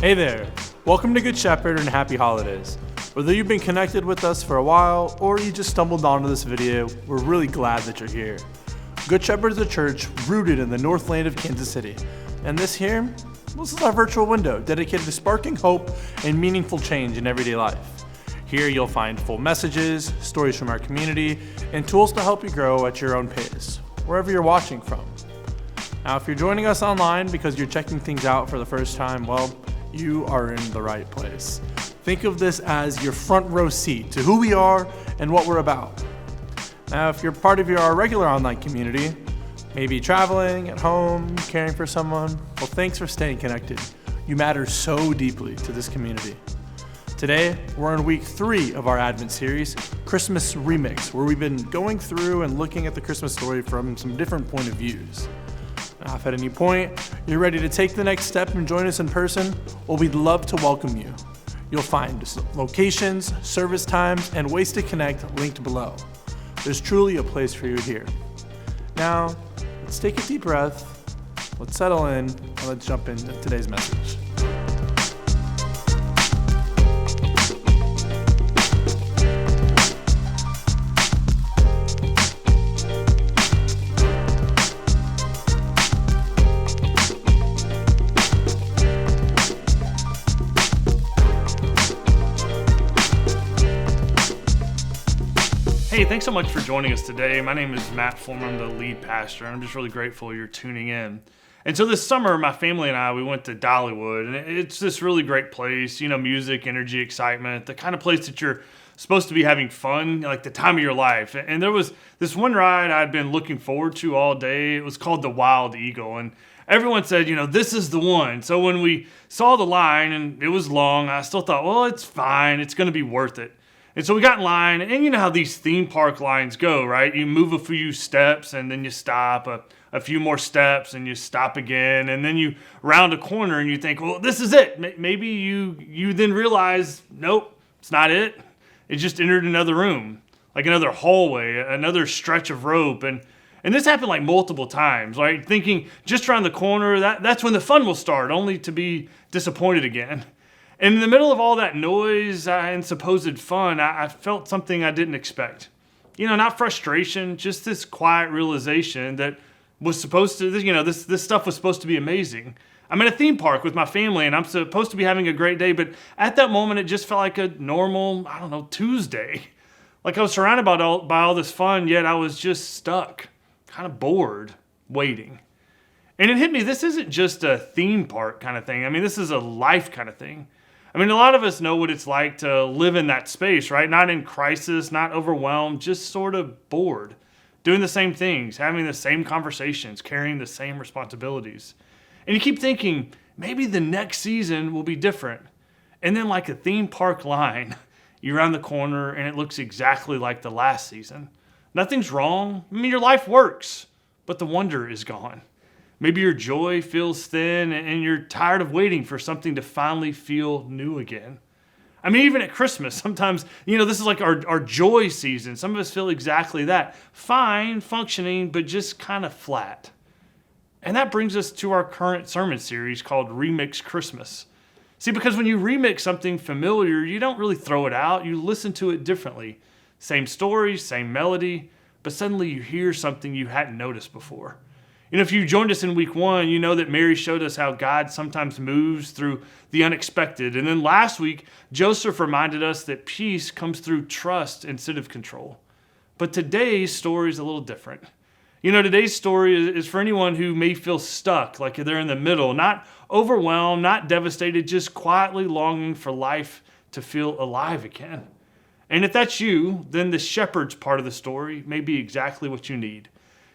Hey there, welcome to Good Shepherd and happy holidays. Whether you've been connected with us for a while or you just stumbled onto this video, we're really glad that you're here. Good Shepherd is a church rooted in the Northland of Kansas City, and this is our virtual window dedicated to sparking hope and meaningful change in everyday life. Here you'll find full messages, stories from our community, and tools to help you grow at your own pace, wherever you're watching from. Now, if you're joining us online because you're checking things out for the first time, well, you are in the right place. Think of this as your front row seat to who we are and what we're about. Now, if you're part of our regular online community, maybe traveling, at home, caring for someone, well, thanks for staying connected. You matter so deeply to this community. Today, we're in week 3 of our Advent series, Christmas Remixed, where we've been going through and looking at the Christmas story from some different point of views. Now, if at any point you're ready to take the next step and join us in person, well, we'd love to welcome you. You'll find locations, service times, and ways to connect linked below. There's truly a place for you here. Now, let's take a deep breath, let's settle in, and let's jump into today's message. Hey, thanks so much for joining us today. My name is Matt Fulmer. I'm the lead pastor, and I'm just really grateful you're tuning in. And so this summer, my family and I, we went to Dollywood, and it's this really great place, music, energy, excitement, the kind of place that you're supposed to be having fun, like the time of your life. And there was this one ride I'd been looking forward to all day. It was called the Wild Eagle, and everyone said, this is the one. So when we saw the line, and it was long, I still thought, well, it's fine. It's going to be worth it. And so we got in line, and you know how these theme park lines go, right? You move a few steps, and then you stop, a few more steps, and you stop again, and then you round a corner, and you think, well, this is it. Maybe you then realize, nope, it's not it. It just entered another room, like another hallway, another stretch of rope, and this happened like multiple times, right? Thinking just around the corner, that's when the fun will start, only to be disappointed again. And in the middle of all that noise and supposed fun, I felt something I didn't expect. Not frustration, just this quiet realization that was supposed to, this stuff was supposed to be amazing. I'm at a theme park with my family, and I'm supposed to be having a great day, but at that moment, it just felt like a normal, Tuesday. Like I was surrounded by all this fun, yet I was just stuck, kind of bored, waiting. And it hit me, this isn't just a theme park kind of thing. This is a life kind of thing. A lot of us know what it's like to live in that space, right? Not in crisis, not overwhelmed, just sort of bored, doing the same things, having the same conversations, carrying the same responsibilities. And you keep thinking, maybe the next season will be different. And then like a theme park line, you're around the corner and it looks exactly like the last season. Nothing's wrong. Your life works, but the wonder is gone. Maybe your joy feels thin and you're tired of waiting for something to finally feel new again. Even at Christmas, sometimes, this is like our joy season. Some of us feel exactly that. Fine, functioning, but just kind of flat. And that brings us to our current sermon series called Remixed Christmas. See, because when you remix something familiar, you don't really throw it out. You listen to it differently. Same story, same melody, but suddenly you hear something you hadn't noticed before. If you joined us in week 1, you know that Mary showed us how God sometimes moves through the unexpected. And then last week, Joseph reminded us that peace comes through trust instead of control. But today's story is a little different. Today's story is for anyone who may feel stuck, like they're in the middle, not overwhelmed, not devastated, just quietly longing for life to feel alive again. And if that's you, then the shepherd's part of the story may be exactly what you need.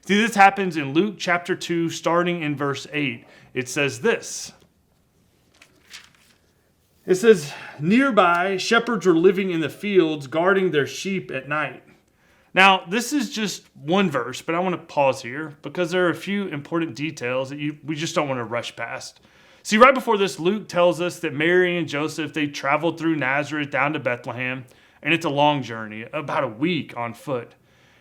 See, this happens in Luke chapter 2, starting in verse 8. It says this. It says, nearby, shepherds were living in the fields, guarding their sheep at night. Now, this is just one verse, but I want to pause here because there are a few important details that we just don't want to rush past. See, right before this, Luke tells us that Mary and Joseph, they traveled through Nazareth down to Bethlehem, and it's a long journey, about a week on foot.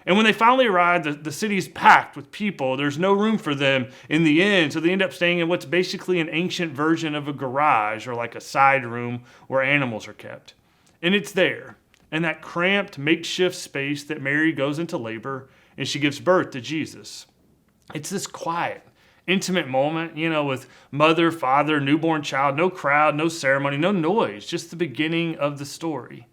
And when they finally arrive, the city's packed with people. There's no room for them in the inn, so they end up staying in what's basically an ancient version of a garage or like a side room where animals are kept. And it's there, in that cramped makeshift space, that Mary goes into labor and she gives birth to Jesus. It's this quiet, intimate moment, with mother, father, newborn child, no crowd, no ceremony, no noise, just the beginning of the story.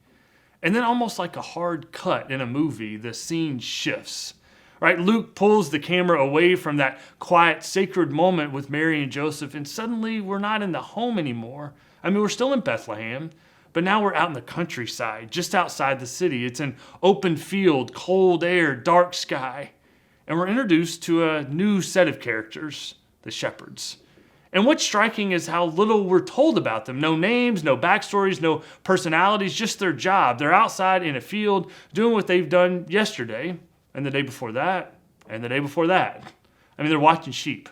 And then almost like a hard cut in a movie, the scene shifts. Right? Luke pulls the camera away from that quiet, sacred moment with Mary and Joseph, and suddenly we're not in the home anymore. I mean, we're still in Bethlehem, but now we're out in the countryside, just outside the city. It's an open field, cold air, dark sky. And we're introduced to a new set of characters, the shepherds. And what's striking is how little we're told about them. No names, no backstories, no personalities, just their job. They're outside in a field doing what they've done yesterday, and the day before that, and the day before that. I mean, they're watching sheep.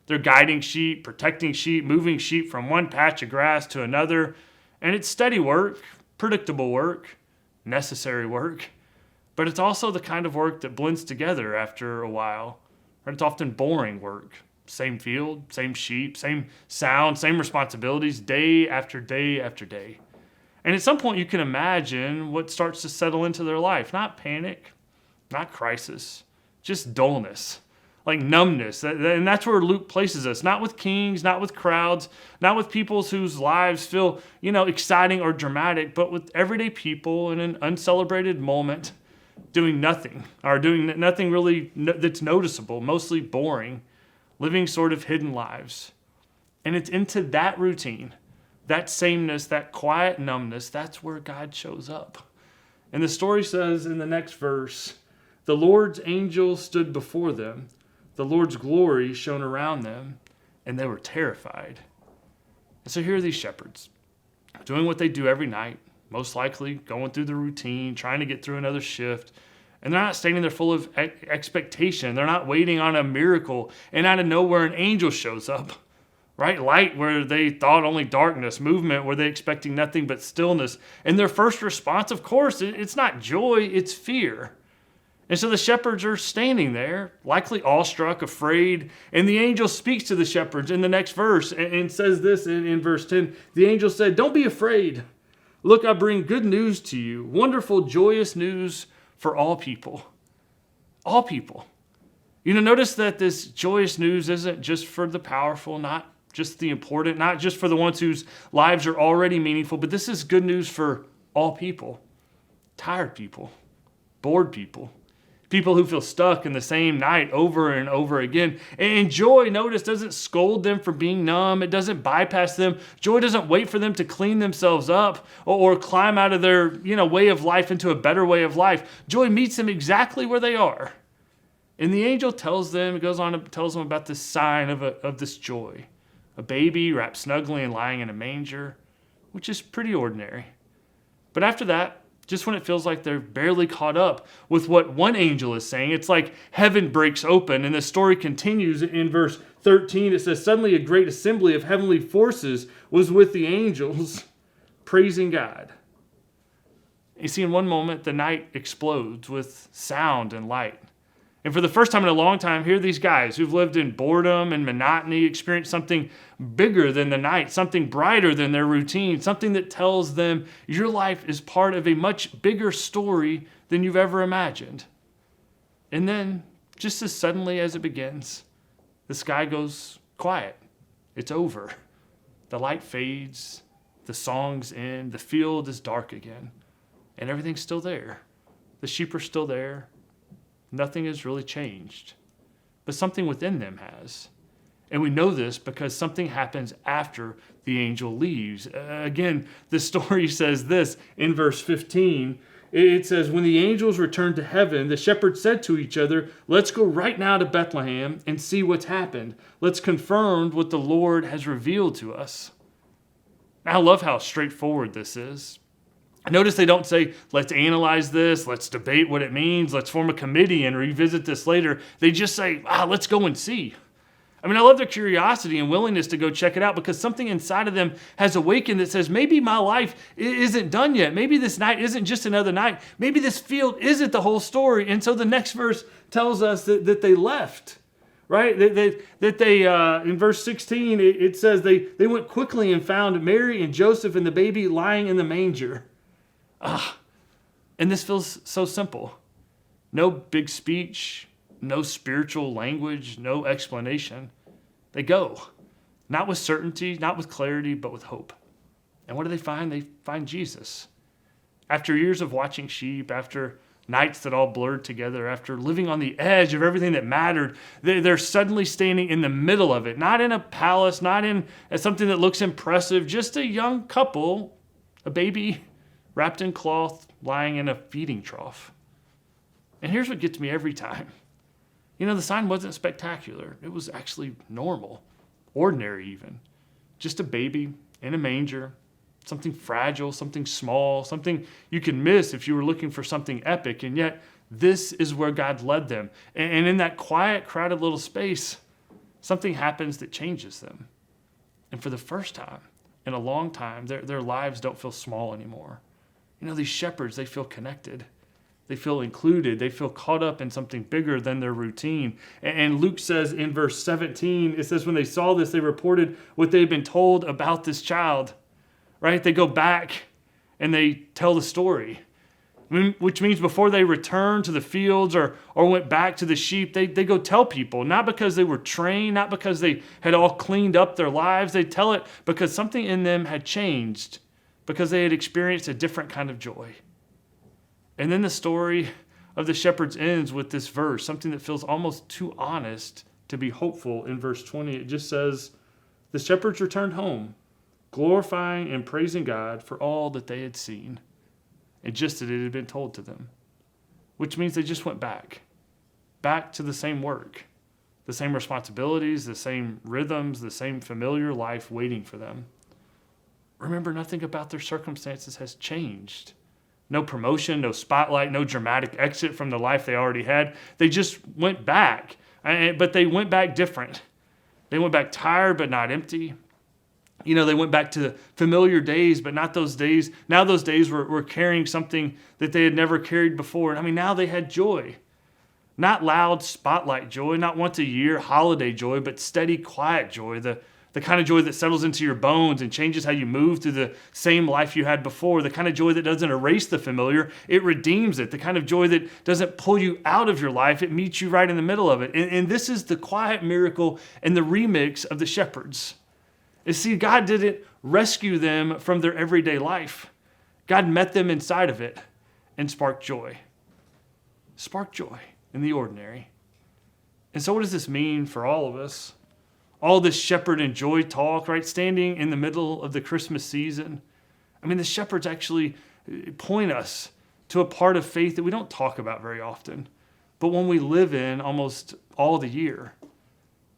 They're guiding sheep, protecting sheep, moving sheep from one patch of grass to another. And it's steady work, predictable work, necessary work. But it's also the kind of work that blends together after a while. Right? It's often boring work. Same field, same sheep, same sound, same responsibilities, day after day after day. And at some point you can imagine what starts to settle into their life. Not panic, not crisis, just dullness, like numbness. And that's where Luke places us. Not with kings, not with crowds, not with people whose lives feel, exciting or dramatic, but with everyday people in an uncelebrated moment doing nothing, or doing nothing really that's noticeable, mostly boring, living sort of hidden lives. And it's into that routine, that sameness, that quiet numbness, that's where God shows up. And the story says in the next verse, the Lord's angel stood before them, the Lord's glory shone around them, and they were terrified. And so here are these shepherds, doing what they do every night, most likely going through the routine, trying to get through another shift. And they're not standing there full of expectation. They're not waiting on a miracle. And out of nowhere, an angel shows up. Right? Light where they thought only darkness. Movement where they expecting nothing but stillness. And their first response, of course, it's not joy, it's fear. And so the shepherds are standing there, likely awestruck, afraid. And the angel speaks to the shepherds in the next verse and says this in verse 10. The angel said, "Don't be afraid. Look, I bring good news to you. Wonderful, joyous news for all people." All people. Notice that this joyous news isn't just for the powerful, not just the important, not just for the ones whose lives are already meaningful, but this is good news for all people. Tired people, bored people, people who feel stuck in the same night over and over again. And joy, notice, doesn't scold them for being numb. It doesn't bypass them. Joy doesn't wait for them to clean themselves up or climb out of their way of life into a better way of life. Joy meets them exactly where they are. And the angel tells them, it goes on and tells them about this sign of this joy. A baby wrapped snugly and lying in a manger, which is pretty ordinary. But after that, just when it feels like they're barely caught up with what one angel is saying, it's like heaven breaks open, and the story continues in verse 13. It says, suddenly a great assembly of heavenly forces was with the angels, praising God. You see, in one moment, the night explodes with sound and light. And for the first time in a long time, here are these guys who've lived in boredom and monotony, experience something bigger than the night, something brighter than their routine, something that tells them your life is part of a much bigger story than you've ever imagined. And then, just as suddenly as it begins, the sky goes quiet. It's over. The light fades, the songs end, the field is dark again, and everything's still there. The sheep are still there. Nothing has really changed, but something within them has. And we know this because something happens after the angel leaves. Again, the story says this in verse 15. It says, when the angels returned to heaven, the shepherds said to each other, let's go right now to Bethlehem and see what's happened. Let's confirm what the Lord has revealed to us. I love how straightforward this is. Notice they don't say, let's analyze this, let's debate what it means, let's form a committee and revisit this later. They just say, let's go and see. I mean, I love their curiosity and willingness to go check it out because something inside of them has awakened that says, maybe my life isn't done yet. Maybe this night isn't just another night. Maybe this field isn't the whole story. And so the next verse tells us that they left, right? That they in verse 16, it says they went quickly and found Mary and Joseph and the baby lying in the manger. And this feels so simple. No big speech, no spiritual language, no explanation. They go, not with certainty, not with clarity, but with hope. And what do they find? They find Jesus. After years of watching sheep, after nights that all blurred together, after living on the edge of everything that mattered, they're suddenly standing in the middle of it, not in a palace, not in something that looks impressive, just a young couple, a baby wrapped in cloth, lying in a feeding trough. And here's what gets me every time. You know, the sign wasn't spectacular. It was actually normal, ordinary even. Just a baby in a manger, something fragile, something small, something you can miss if you were looking for something epic. And yet, this is where God led them. And in that quiet, crowded little space, something happens that changes them. And for the first time in a long time, their lives don't feel small anymore. You know, these shepherds, they feel connected. They feel included. They feel caught up in something bigger than their routine. And Luke says in verse 17, it says, when they saw this, they reported what they had been told about this child, right? They go back and they tell the story, which means before they return to the fields or went back to the sheep, they go tell people, not because they were trained, not because they had all cleaned up their lives. They tell it because something in them had changed, because they had experienced a different kind of joy. And then the story of the shepherds ends with this verse, something that feels almost too honest to be hopeful. In verse 20, it just says, the shepherds returned home, glorifying and praising God for all that they had seen, and just that it had been told to them. Which means they just went back to the same work, the same responsibilities, the same rhythms, the same familiar life waiting for them. Remember, nothing about their circumstances has changed. No promotion, no spotlight, no dramatic exit from the life they already had. They just went back, but they went back different. They went back tired, but not empty. You know, they went back to familiar days, but not those days. Now those days were carrying something that they had never carried before. And I mean, now they had joy. Not loud spotlight joy, not once a year holiday joy, but steady, quiet joy. The kind of joy that settles into your bones and changes how you move through the same life you had before. The kind of joy that doesn't erase the familiar, it redeems it. The kind of joy that doesn't pull you out of your life, it meets you right in the middle of it. And this is the quiet miracle and the remix of the shepherds. You see, God didn't rescue them from their everyday life. God met them inside of it and sparked joy. Sparked joy in the ordinary. And so what does this mean for all of us? All this shepherd and joy talk, right? Standing in the middle of the Christmas season. I mean, the shepherds actually point us to a part of faith that we don't talk about very often, but one we live in almost all the year.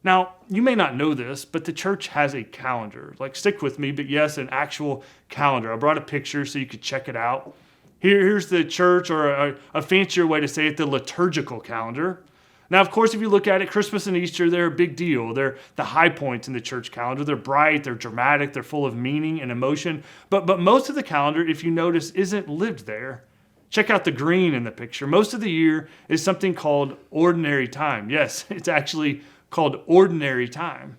Now, you may not know this, but the church has a calendar. Like, stick with me, but yes, an actual calendar. I brought a picture so you could check it out. Here's the church, or a fancier way to say it, the liturgical calendar. Now, of course, if you look at it, Christmas and Easter, they're a big deal. They're the high points in the church calendar. They're bright, they're dramatic, they're full of meaning and emotion. But most of the calendar, if you notice, isn't lived there. Check out the green in the picture. Most of the year is something called ordinary time. Yes, it's actually called ordinary time.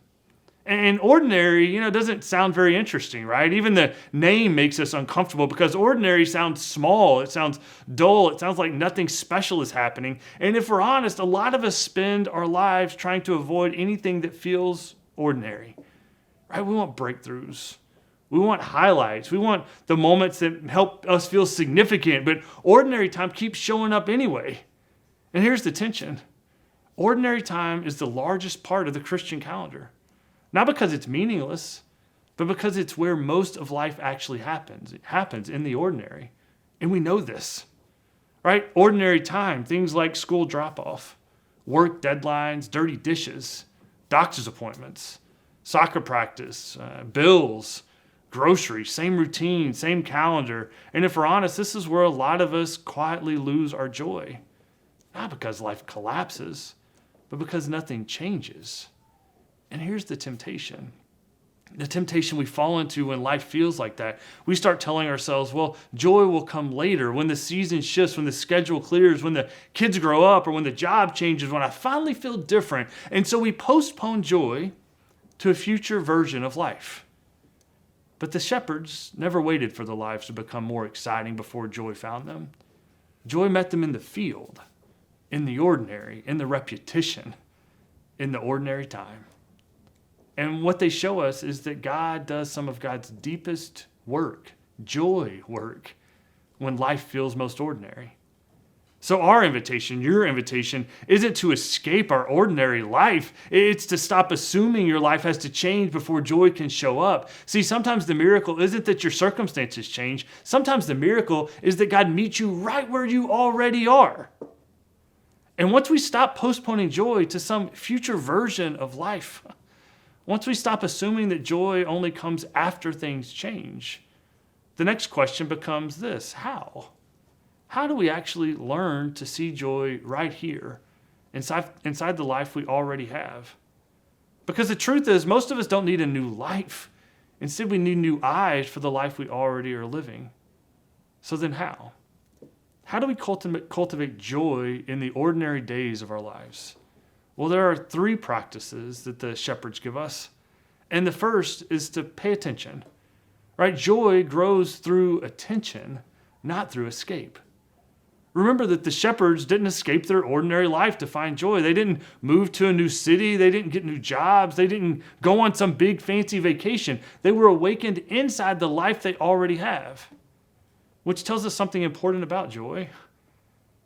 And ordinary, doesn't sound very interesting, right? Even the name makes us uncomfortable because ordinary sounds small. It sounds dull. It sounds like nothing special is happening. And if we're honest, a lot of us spend our lives trying to avoid anything that feels ordinary, right? We want breakthroughs. We want highlights. We want the moments that help us feel significant, but ordinary time keeps showing up anyway. And here's the tension. Ordinary time is the largest part of the Christian calendar. Not because it's meaningless, but because it's where most of life actually happens. It happens in the ordinary. And we know this, right? Ordinary time, things like school drop-off, work deadlines, dirty dishes, doctor's appointments, soccer practice, bills, groceries, same routine, same calendar. And if we're honest, this is where a lot of us quietly lose our joy. Not because life collapses, but because nothing changes. And here's the temptation. The temptation we fall into when life feels like that. We start telling ourselves, well, joy will come later, when the season shifts, when the schedule clears, when the kids grow up, or when the job changes, when I finally feel different. And so we postpone joy to a future version of life. But the shepherds never waited for their lives to become more exciting before joy found them. Joy met them in the field, in the ordinary, in the repetition, in the ordinary time. And what they show us is that God does some of God's deepest work, joy work, when life feels most ordinary. So our invitation, your invitation, isn't to escape our ordinary life. It's to stop assuming your life has to change before joy can show up. See, sometimes the miracle isn't that your circumstances change. Sometimes the miracle is that God meets you right where you already are. And once we stop postponing joy to some future version of life, once we stop assuming that joy only comes after things change, the next question becomes this: how? How do we actually learn to see joy right here, inside the life we already have? Because the truth is, most of us don't need a new life. Instead, we need new eyes for the life we already are living. So then how? How do we cultivate joy in the ordinary days of our lives? Well, there are 3 practices that the shepherds give us. And the first is to pay attention, right? Joy grows through attention, not through escape. Remember that the shepherds didn't escape their ordinary life to find joy. They didn't move to a new city. They didn't get new jobs. They didn't go on some big fancy vacation. They were awakened inside the life they already have, which tells us something important about joy.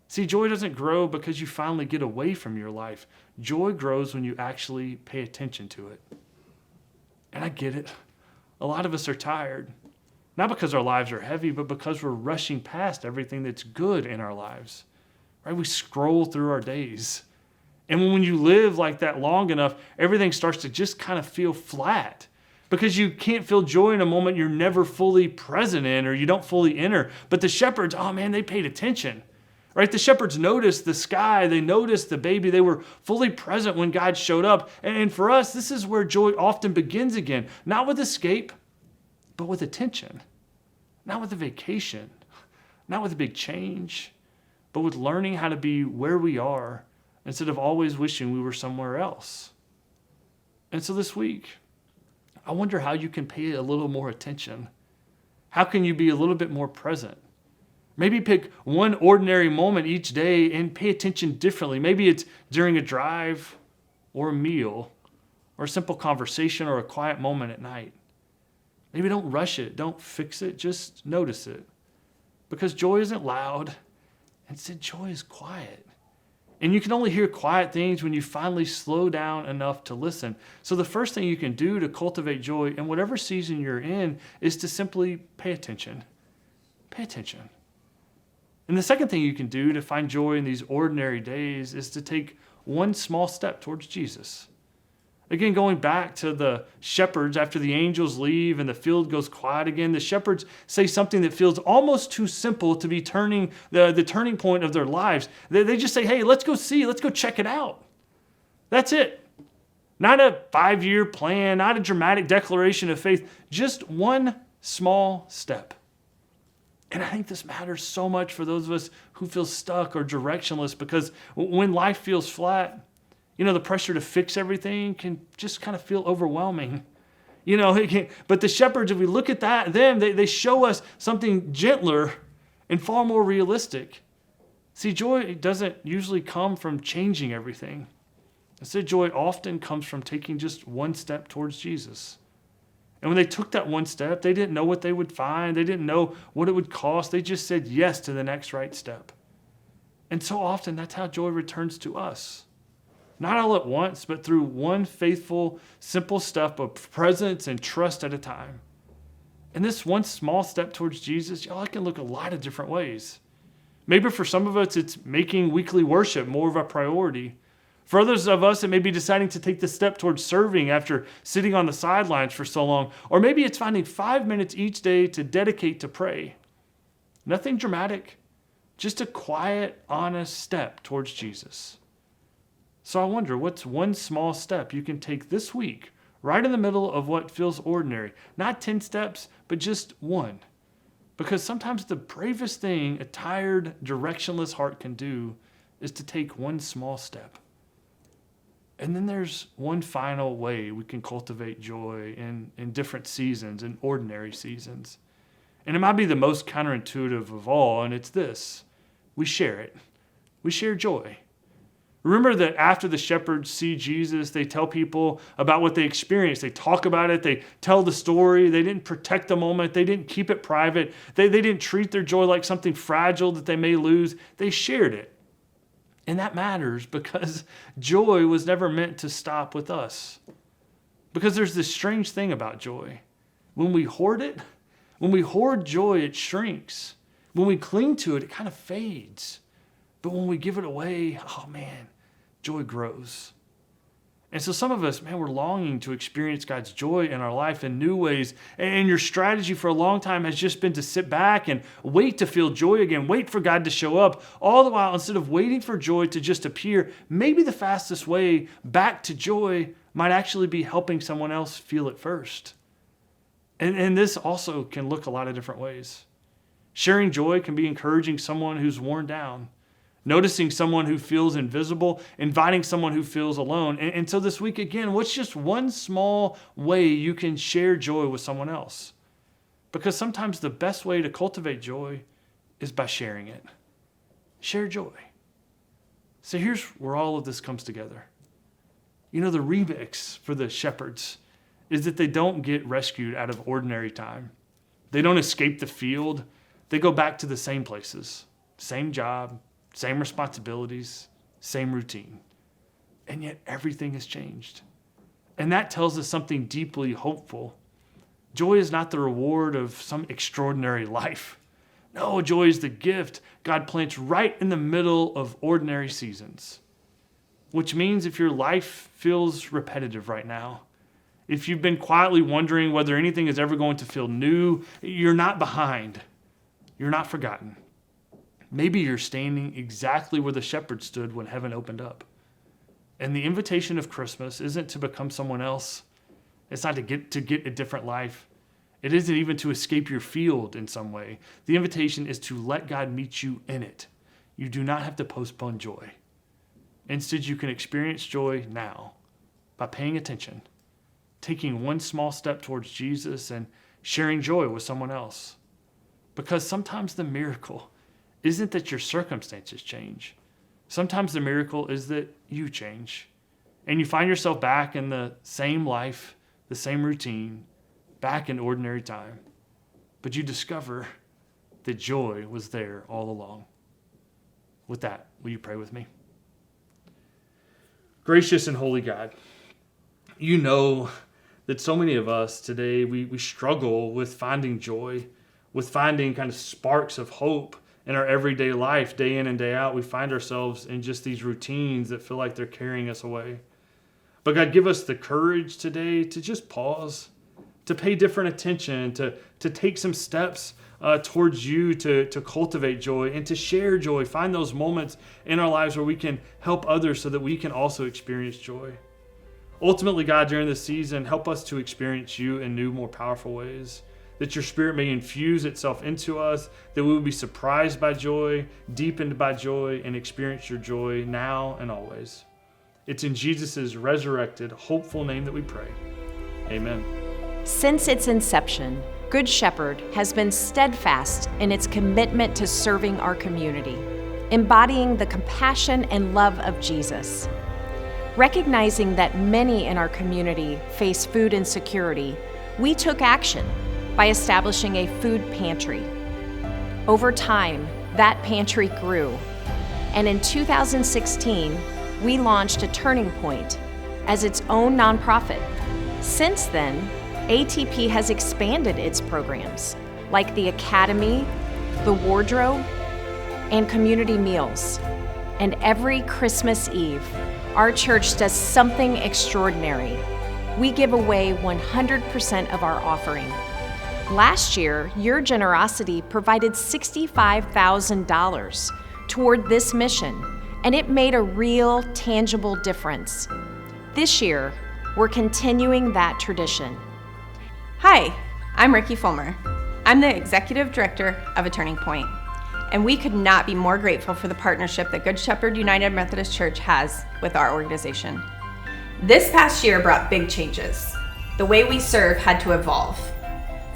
See, joy doesn't grow because you finally get away from your life. Joy grows when you actually pay attention to it. And I get it. A lot of us are tired. Not because our lives are heavy, but because we're rushing past everything that's good in our lives. Right? We scroll through our days. And when you live like that long enough, everything starts to just kind of feel flat. Because you can't feel joy in a moment you're never fully present in, or you don't fully enter. But the shepherds, oh man, they paid attention. Right? The shepherds noticed the sky. They noticed the baby. They were fully present when God showed up. And for us, this is where joy often begins again. Not with escape, but with attention. Not with a vacation. Not with a big change, but with learning how to be where we are instead of always wishing we were somewhere else. And so this week, I wonder how you can pay a little more attention. How can you be a little bit more present? Maybe pick one ordinary moment each day and pay attention differently. Maybe it's during a drive or a meal or a simple conversation or a quiet moment at night. Maybe don't rush it. Don't fix it. Just notice it. Because joy isn't loud. Instead, joy is quiet. And you can only hear quiet things when you finally slow down enough to listen. So the first thing you can do to cultivate joy in whatever season you're in is to simply pay attention. Pay attention. And the second thing you can do to find joy in these ordinary days is to take one small step towards Jesus. Again, going back to the shepherds after the angels leave and the field goes quiet again, the shepherds say something that feels almost too simple to be the turning point of their lives. They just say, hey, let's go see, let's go check it out. That's it. Not a 5-year plan, not a dramatic declaration of faith, just one small step. And I think this matters so much for those of us who feel stuck or directionless, because when life feels flat, the pressure to fix everything can just kind of feel overwhelming. But the shepherds, if we look at them, they show us something gentler and far more realistic. See, joy doesn't usually come from changing everything. Instead, joy often comes from taking just one step towards Jesus. And when they took that one step, they didn't know what they would find. They didn't know what it would cost. They just said yes to the next right step. And so often, that's how joy returns to us. Not all at once, but through one faithful, simple step of presence and trust at a time. And this one small step towards Jesus, it can look a lot of different ways. Maybe for some of us, it's making weekly worship more of a priority. For others of us, it may be deciding to take the step towards serving after sitting on the sidelines for so long. Or maybe it's finding 5 minutes each day to dedicate to pray. Nothing dramatic, just a quiet, honest step towards Jesus. So I wonder, what's one small step you can take this week, right in the middle of what feels ordinary? Not 10 steps, but just one. Because sometimes the bravest thing a tired, directionless heart can do is to take one small step. And then there's one final way we can cultivate joy in different seasons, in ordinary seasons. And it might be the most counterintuitive of all, and it's this. We share it. We share joy. Remember that after the shepherds see Jesus, they tell people about what they experienced. They talk about it. They tell the story. They didn't protect the moment. They didn't keep it private. They didn't treat their joy like something fragile that they may lose. They shared it. And that matters because joy was never meant to stop with us. Because there's this strange thing about joy. When we hoard it, when we hoard joy, it shrinks. When we cling to it, it kind of fades. But when we give it away, oh man, joy grows. And so some of us, man, we're longing to experience God's joy in our life in new ways. And your strategy for a long time has just been to sit back and wait to feel joy again, wait for God to show up. All the while, instead of waiting for joy to just appear, maybe the fastest way back to joy might actually be helping someone else feel it first. And this also can look a lot of different ways. Sharing joy can be encouraging someone who's worn down, noticing someone who feels invisible, inviting someone who feels alone. And so this week, again, what's just one small way you can share joy with someone else? Because sometimes the best way to cultivate joy is by sharing it. Share joy. So here's where all of this comes together. You know, the remix for the shepherds is that they don't get rescued out of ordinary time. They don't escape the field. They go back to the same places, same job, same responsibilities, same routine. And yet everything has changed. And that tells us something deeply hopeful. Joy is not the reward of some extraordinary life. No, joy is the gift God plants right in the middle of ordinary seasons. Which means if your life feels repetitive right now, if you've been quietly wondering whether anything is ever going to feel new, you're not behind. You're not forgotten. Maybe you're standing exactly where the shepherd stood when heaven opened up. And the invitation of Christmas isn't to become someone else. It's not to get a different life. It isn't even to escape your field in some way. The invitation is to let God meet you in it. You do not have to postpone joy. Instead, you can experience joy now by paying attention, taking one small step towards Jesus and sharing joy with someone else. Because sometimes the miracle isn't that your circumstances change. Sometimes the miracle is that you change. And you find yourself back in the same life, the same routine, back in ordinary time. But you discover that joy was there all along. With that, will you pray with me? Gracious and holy God, you know that so many of us today, we struggle with finding joy, with finding kind of sparks of hope in our everyday life, day in and day out. We find ourselves in just these routines that feel like they're carrying us away. But God, give us the courage today to just pause, to pay different attention, to take some steps towards you to cultivate joy and to share joy. Find those moments in our lives where we can help others so that we can also experience joy. Ultimately, God, during this season, help us to experience you in new, more powerful ways. That your Spirit may infuse itself into us, that we will be surprised by joy, deepened by joy, and experience your joy now and always. It's in Jesus' resurrected, hopeful name that we pray. Amen. Since its inception, Good Shepherd has been steadfast in its commitment to serving our community, embodying the compassion and love of Jesus. Recognizing that many in our community face food insecurity, we took action by establishing a food pantry. Over time, that pantry grew, and in 2016, we launched a Turning Point as its own nonprofit. Since then, ATP has expanded its programs, like the Academy, the Wardrobe, and community meals. And every Christmas Eve, our church does something extraordinary. We give away 100% of our offering. Last year, your generosity provided $65,000 toward this mission and it made a real, tangible difference. This year, we're continuing that tradition. Hi, I'm Ricky Fulmer. I'm the Executive Director of A Turning Point, and we could not be more grateful for the partnership that Good Shepherd United Methodist Church has with our organization. This past year brought big changes. The way we serve had to evolve.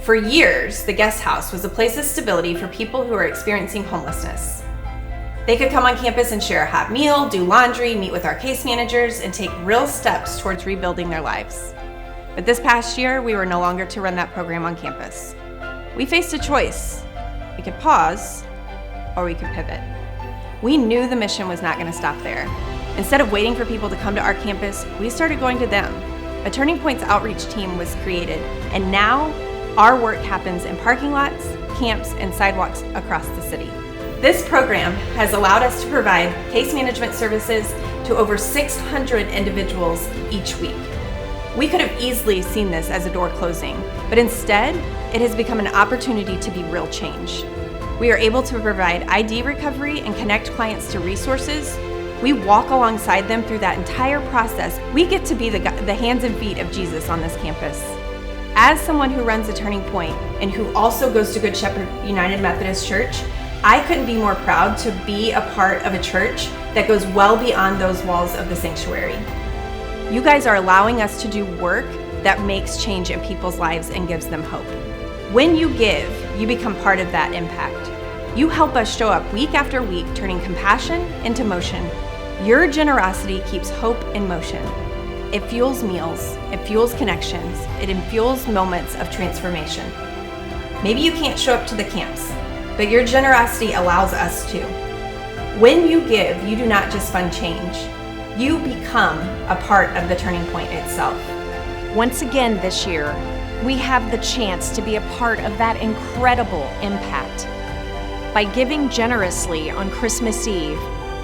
For years, the guest house was a place of stability for people who are experiencing homelessness. They could come on campus and share a hot meal, do laundry, meet with our case managers, and take real steps towards rebuilding their lives. But this past year, we were no longer to run that program on campus. We faced a choice. We could pause, or we could pivot. We knew the mission was not going to stop there. Instead of waiting for people to come to our campus, we started going to them. A Turning Point's outreach team was created, and now our work happens in parking lots, camps, and sidewalks across the city. This program has allowed us to provide case management services to over 600 individuals each week. We could have easily seen this as a door closing, but instead, it has become an opportunity to be real change. We are able to provide ID recovery and connect clients to resources. We walk alongside them through that entire process. We get to be the hands and feet of Jesus on this campus. As someone who runs A Turning Point and who also goes to Good Shepherd United Methodist Church, I couldn't be more proud to be a part of a church that goes well beyond those walls of the sanctuary. You guys are allowing us to do work that makes change in people's lives and gives them hope. When you give, you become part of that impact. You help us show up week after week, turning compassion into motion. Your generosity keeps hope in motion. It fuels meals, it fuels connections, it fuels moments of transformation. Maybe you can't show up to the camps, but your generosity allows us to. When you give, you do not just fund change. You become a part of the Turning Point itself. Once again this year, we have the chance to be a part of that incredible impact. By giving generously on Christmas Eve,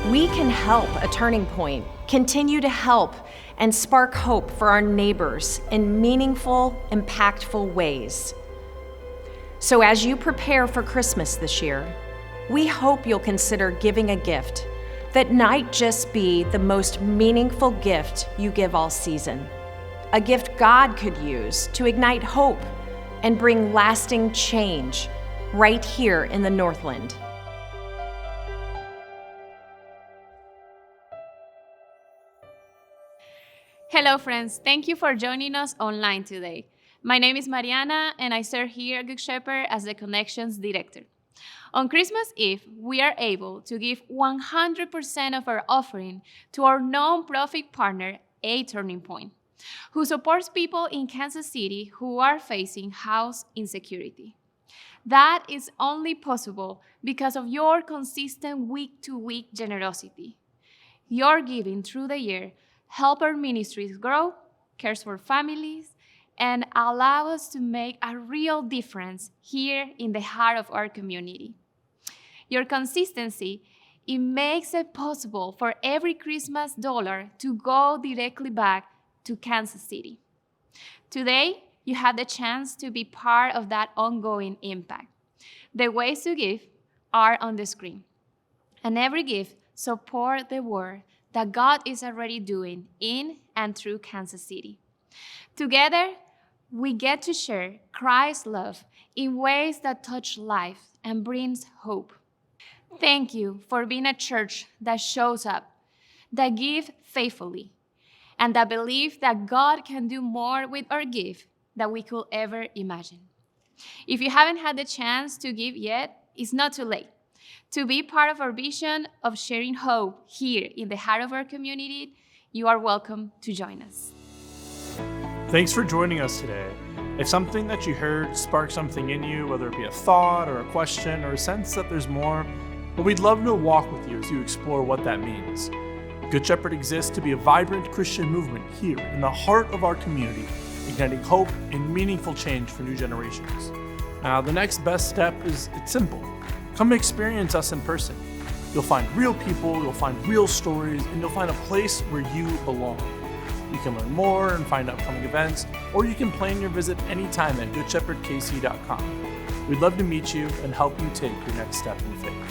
we can help A Turning Point continue to help and spark hope for our neighbors in meaningful, impactful ways. So as you prepare for Christmas this year, we hope you'll consider giving a gift that might just be the most meaningful gift you give all season. A gift God could use to ignite hope and bring lasting change right here in the Northland. Hello friends, thank you for joining us online today. My name is Mariana and I serve here at Good Shepherd as the Connections Director. On Christmas Eve, we are able to give 100% of our offering to our non-profit partner, A Turning Point, who supports people in Kansas City who are facing house insecurity. That is only possible because of your consistent week-to-week generosity. Your giving through the year helps our ministries grow, cares for families, and allow us to make a real difference here in the heart of our community. Your consistency, it makes it possible for every Christmas dollar to go directly back to Kansas City. Today, you have the chance to be part of that ongoing impact. The ways to give are on the screen. And every gift supports the work that God is already doing in and through Kansas City. Together, we get to share Christ's love in ways that touch life and brings hope. Thank you for being a church that shows up, that gives faithfully, and that believes that God can do more with our gift than we could ever imagine. If you haven't had the chance to give yet, it's not too late. To be part of our vision of sharing hope here in the heart of our community, you are welcome to join us. Thanks for joining us today. If something that you heard sparked something in you, whether it be a thought or a question or a sense that there's more, well, we'd love to walk with you as you explore what that means. Good Shepherd exists to be a vibrant Christian movement here in the heart of our community, igniting hope and meaningful change for new generations. Now, the next best step it's simple. Come experience us in person. You'll find real people, you'll find real stories, and you'll find a place where you belong. You can learn more and find upcoming events, or you can plan your visit anytime at goodshepherdkc.com. We'd love to meet you and help you take your next step in faith.